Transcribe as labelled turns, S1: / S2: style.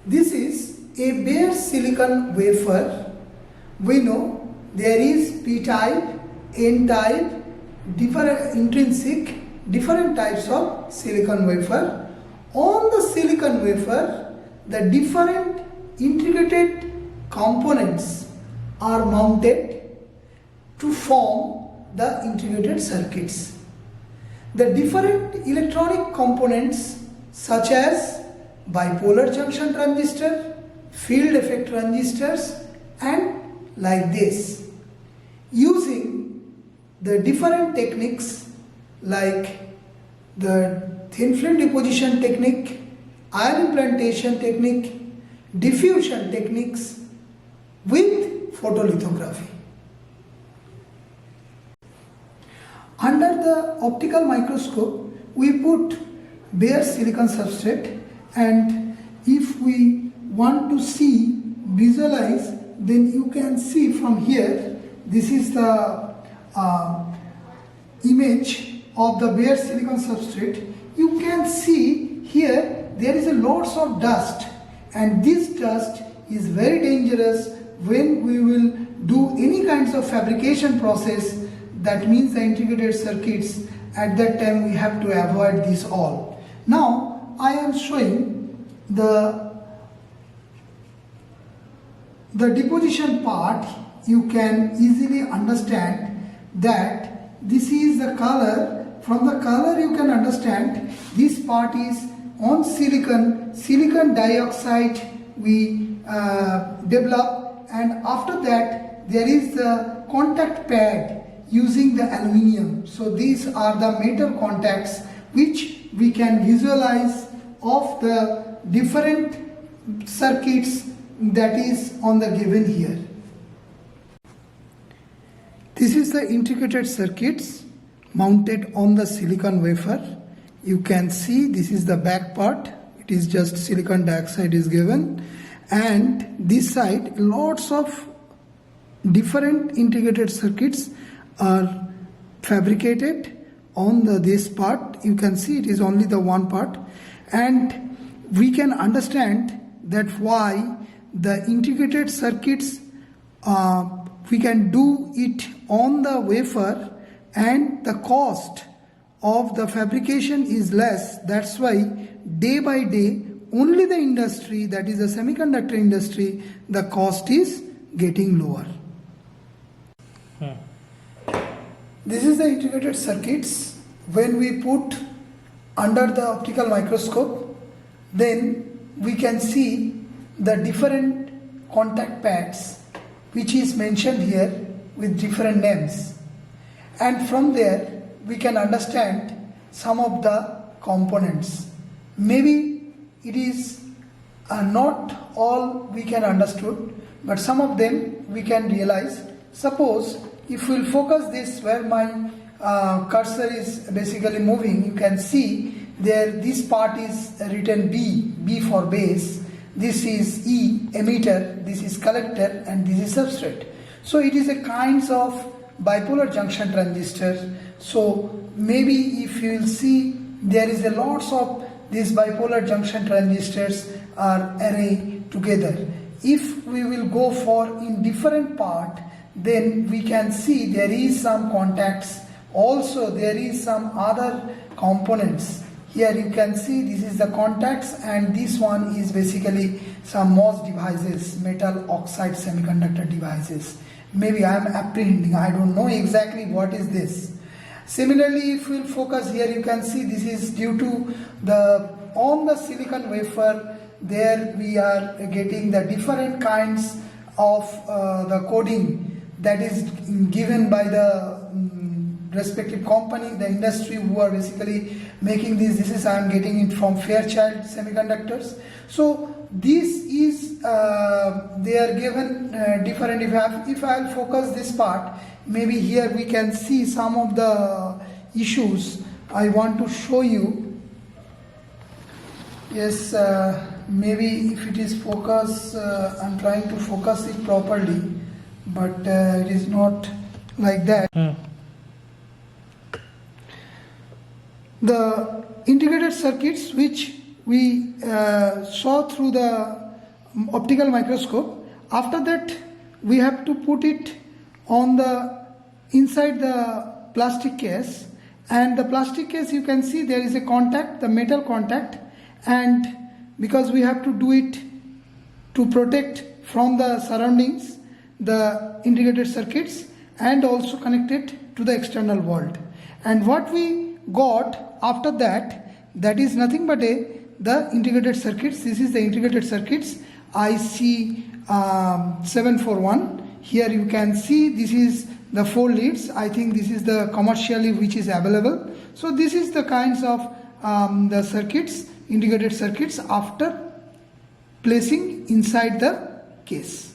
S1: This is a bare silicon wafer. We know there is p-type, n-type, different types of silicon wafer. On the silicon wafer, the different integrated components are mounted to form the integrated circuits. The different electronic components such as bipolar junction transistor, field effect transistors, and like this. Using the different techniques like the thin film deposition technique, ion implantation technique, diffusion techniques with photolithography. Under the optical microscope, we put bare silicon substrate, and if we want to see, visualize, then you can see from here, this is the image of the bare silicon substrate. You can see here there is a lots of dust, and this dust is very dangerous when we will do any kinds of fabrication process. That means the integrated circuits, at that time we have to avoid this all. Now I am showing the deposition part. You can easily understand that this is the color. From the color you can understand this part is on silicon dioxide we develop, and after that there is the contact pad using the aluminium. So these are the metal contacts which we can visualize of the different circuits that is on the given here. This is the integrated circuits mounted on the silicon wafer. You can see this is the back part. It is just silicon dioxide is given, and this side lots of different integrated circuits are fabricated on this part. You can see it is only the one part, and we can understand that why the integrated circuits we can do it on the wafer and the cost of the fabrication is less. That's why day by day only the industry, that is the semiconductor industry, the cost is getting lower. This is the integrated circuits. When we put under the optical microscope, then we can see the different contact pads which is mentioned here with different names, and from there we can understand some of the components. Maybe it is not all we can understood, but some of them we can realize. Suppose if we will focus this where my cursor is basically moving, you can see there this part is written B for base, this is E, emitter, this is collector, and this is substrate. So it is a kinds of bipolar junction transistor. So maybe if you will see there is a lots of these bipolar junction transistors are arrayed together. If we will go for in different part, then we can see there is some contacts, also there is some other components. Here you can see this is the contacts, and this one is basically some MOS devices, metal oxide semiconductor devices. Maybe I am apprehending, I don't know exactly what is this. Similarly, if we will focus here, you can see this is due to on the silicon wafer, there we are getting the different kinds of the coding that is given by the respective company, the industry who are basically making this. This is I am getting it from Fairchild Semiconductors. So this is they are given different. If I will focus this part, maybe here we can see some of the issues I want to show you. Yes, maybe if it is focus, I am trying to focus it properly, but it is not like that. The integrated circuits which we saw through the optical microscope. After that we have to put it on the inside the plastic case, and the plastic case, you can see there is a contact, the metal contact, and because we have to do it to protect from the surroundings the integrated circuits and also connect it to the external world. And what we got after that, that is nothing but the integrated circuits. This is the integrated circuits IC 741. Here you can see this is the 4 leads. I think this is the commercially which is available. So this is the kinds of the circuits, integrated circuits after placing inside the case.